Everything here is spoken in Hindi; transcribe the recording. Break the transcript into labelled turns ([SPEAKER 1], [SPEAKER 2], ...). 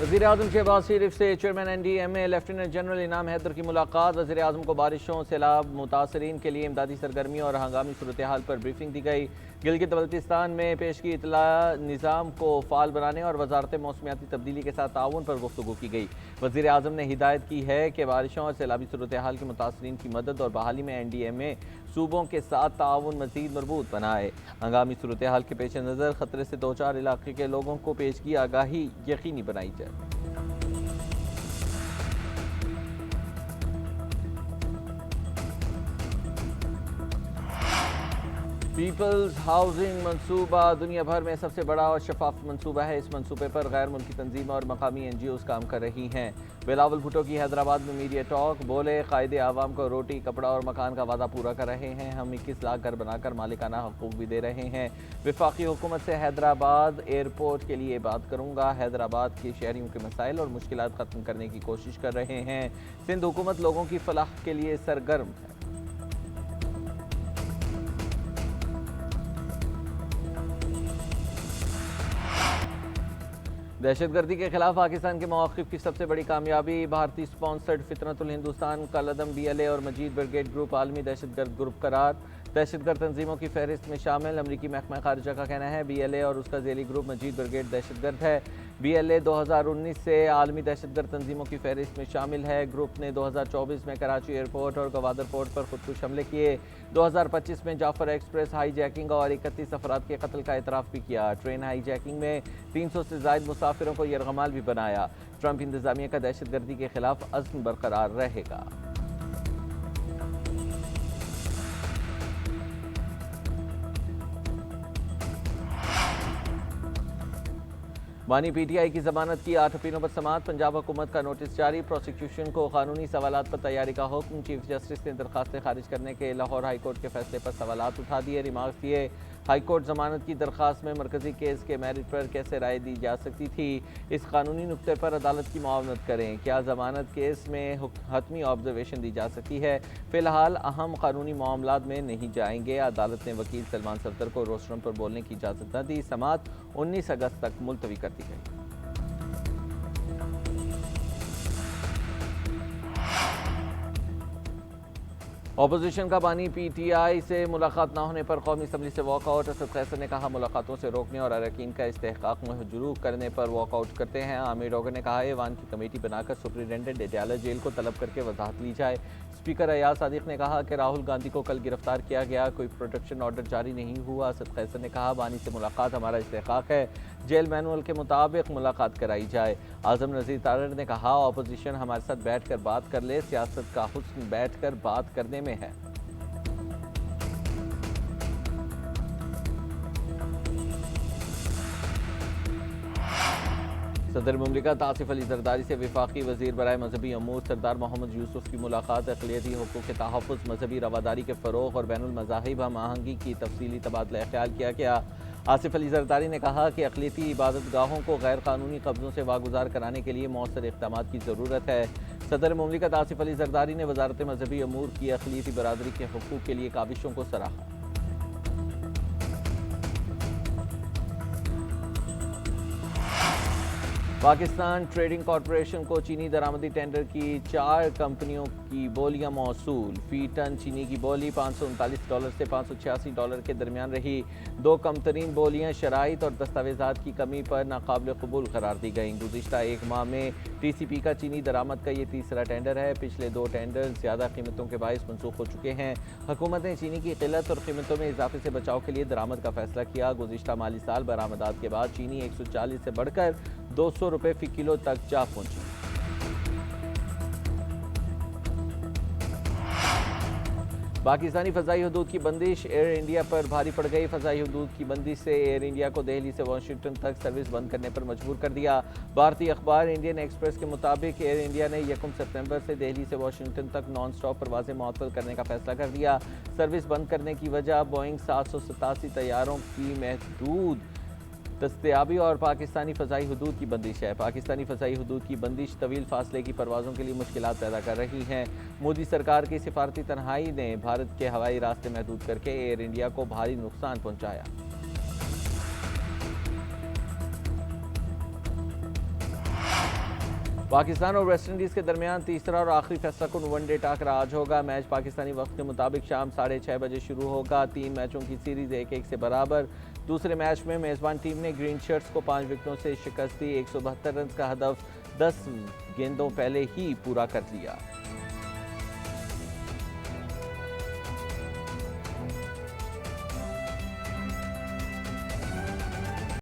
[SPEAKER 1] वज़ीर-ए-आज़म शहबाज शरीफ से चेयरमैन NDMA लेफ्टिनेंट जनरल इनाम हैदर की मुलाकात। वज़ीर-ए-आज़म को बारिशों सैलाब मुतासरीन के लिए इमदादी सरगर्मियों और हंगामी सूरत हाल पर ब्रीफिंग दी गई। गिलगित बल्तिस्तान में पेश की इतला निज़ाम को फ़ाल बनाने और वजारत मौसमियाती तब्दीली के साथ ताउन पर गुफ्तगू की गई। वज़ीर-ए-आज़म ने हिदायत की है कि बारिशों और सैलाबी सूरत हाल के मुतासरीन की मदद और बहाली में NDMA सूबों के साथ ताउन मज़ीद मजबूत बनाए। हंगामी सूरत हाल के पेश नज़र खतरे से दो चार इलाके के लोगों को पेशगी आगाही यकीनी बनाई जाए। पीपल्स हाउसिंग मनसूबा दुनिया भर में सबसे बड़ा और शफाफ मनसूबा है। इस मनसूबे पर गैर मुल्की तंजीमें और मकामी NGOs काम कर रही हैं। बिलावल भुट्टो की हैदराबाद में मीडिया टॉक। बोले, कायदे आवाम को रोटी, कपड़ा और मकान का वादा पूरा कर रहे हैं। हम 21 लाख घर बनाकर मालिकाना हकूक भी दे रहे हैं। वफाकी हुकूमत से हैदराबाद एयरपोर्ट के लिए बात करूँगा। हैदराबाद के शहरियों के मसाइल और मुश्किलात ख़त्म करने की कोशिश कर रहे हैं। सिंध हुकूमत लोगों की फलाह के लिए सरगर्म है। दहशतगर्दी के खिलाफ पाकिस्तान के मौक़िफ़ की सबसे बड़ी कामयाबी। भारतीय स्पॉन्सर्ड फितरतुल हिंदुस्तान कलअदम BLA और मजीद ब्रिगेड ग्रुप आलमी दहशतगर्द ग्रुप करार। दहशतगर्द तंजीमों की फहरिस्त में शामिल। अमरीकी महकमा खारजा का कहना है BLA और उसका ज़ेली ग्रुप मजीद ब्रिगेड दहशतगर्द है। BLA 2019 से आलमी दहशतगर्द तंजीमों की फहरिस्त में शामिल है। ग्रुप ने 2024 में कराची एयरपोर्ट और गवादर पोर्ट पर खुदकुश हमले किए। 2025 में जाफर एक्सप्रेस हाई जैकिंग और 31 अफराद के कत्ल का एतराफ़ भी किया। ट्रेन हाई जैकिंग में 300 से ज़ायद मुसाफिरों को यरगमाल भी बनाया। ट्रंप इंतज़ामिया का दहशतगर्दी के खिलाफ अज़्म बरकरार रहेगा। बानी PTI की जमानत की 8 अपीलों पर समाअत। पंजाब हुकूमत का नोटिस जारी। प्रोसिक्यूशन को कानूनी सवालात पर तैयारी का हुक्म। चीफ जस्टिस ने दरखास्तें खारिज करने के लाहौर हाई कोर्ट के फैसले पर सवालात उठा दिए। रिमार्क्स दिए, हाई कोर्ट जमानत की दरखास्त में मरकजी केस के मेरिट पर कैसे राय दी जा सकती थी। इस कानूनी नुक्ते पर अदालत की मुआवनत करें। क्या जमानत केस में हतमी ऑब्जर्वेशन दी जा सकती है। फ़िलहाल अहम कानूनी मामलात में नहीं जाएंगे। अदालत ने वकील सलमान सफदर को रोस्टरम पर बोलने की इजाज़त न दी। समाअत 19 अगस्त तक मुलतवी कर दी गई। अपोजिशन का बानी PTI से मुलाकात न होने पर कौमी असम्बली से वॉकआउट। असद कैसर ने कहा, मुलाकातों से रोकने और अरकान का इस्तेहकाक महजूर करने पर वॉकआउट करते हैं। आमिर डोगर ने कहा, ऐवान की कमेटी बनाकर सुप्रिटेंडेंट एडियाला जेल को तलब करके वजाहत ली जाए। स्पीकर अयाज सादिक ने कहा कि राहुल गांधी को कल गिरफ्तार किया गया, कोई प्रोटेक्शन ऑर्डर जारी नहीं हुआ। असद कैसर ने कहा, बानी से मुलाकात हमारा इस्तेहकाक है, जेल मैनुअल के मुताबिक मुलाकात कराई जाए। आजम नज़ीर तारड़ ने कहा, अपोजिशन हमारे साथ बैठ कर बात कर ले, सियासत का हुस्न बैठ कर बात करने में है। सदर मुमलिकत आसिफ अली जरदारी से वफाकी वज़ीर बराए मजहबी अमूर सरदार मोहम्मद यूसुफ की मुलाकात। अक़लियती हुकूक़ के तहफ़्फ़ुज़, मजहबी रवादारी के फ़रोग़ और बैनुल मज़ाहिब हम आहंगी की तफसीली तबादला ख्याल किया गया। आसिफ अली जरदारी ने कहा कि अक़लियती इबादत गाहों को गैर कानूनी कब्ज़ों से वागुजार कराने के लिए मौसर इक़दामात की ज़रूरत है। सदर मुमलिकत आसिफ अली जरदारी ने वज़ारत मजहबी अमूर की अक़लियती बरादरी के हुकूक़ के लिए काविशों को सराहा। पाकिस्तान ट्रेडिंग कॉरपोरेशन को चीनी दरामदी टेंडर की 4 कंपनियों की बोलियां मौसूल। फी टन चीनी की बोली $539 से $586 के दरमियान रही। 2 कमतरीन बोलियां शराइत और दस्तावेजात की कमी पर नाकाबिल कबूल करार दी गई। गुज़िश्ता एक माह में TCP का चीनी दरामद का ये तीसरा टेंडर है। पिछले 2 टेंडर ज़्यादा कीमतों के बायस मनसूख हो चुके हैं। हुकूमत ने चीनी की किल्लत और कीमतों में इजाफे से बचाव के लिए दरामद का फैसला किया। गुज़िश्ता माली साल बरामदात के बाद चीनी 140 से बढ़कर ₹200 फ़ी किलो तक जा पहुंची। पाकिस्तानी फ़ज़ाई हदूद की बंदिश एयर इंडिया पर भारी पड़ गई। फ़ज़ाई हदूद की बंदिश से एयर इंडिया को दिल्ली से वाशिंगटन तक सर्विस बंद करने पर मजबूर कर दिया। भारतीय अखबार इंडियन एक्सप्रेस के मुताबिक एयर इंडिया ने 1 सितंबर से दिल्ली से वाशिंगटन तक नॉन स्टॉप परवाज़ें मुअत्तल करने का फैसला कर दिया। सर्विस बंद करने की वजह बोइंग 787 तैयारों की महदूद दस्तयाबी और पाकिस्तानी फ़ज़ाई हदूद की बंदिश है। पाकिस्तानी फ़ज़ाई हदूद की बंदिश तवील फासले की परवाज़ों के लिए मुश्किलात पैदा कर रही हैं। मोदी सरकार की सिफारती तन्हाई ने भारत के हवाई रास्ते महदूद करके एयर इंडिया को भारी नुकसान पहुँचाया। पाकिस्तान और वेस्ट इंडीज़ के दरमियान तीसरा और आखिरी फैसला कुन वनडे टाकरा आज होगा। मैच पाकिस्तानी वक्त के मुताबिक शाम 6:30 बजे शुरू होगा। 3 मैचों की सीरीज़ 1-1 से बराबर। दूसरे मैच में मेज़बान टीम ने ग्रीन शर्ट्स को 5 विकेटों से शिकस्त दी। 172 रन का हदफ 10 गेंदों पहले ही पूरा कर लिया।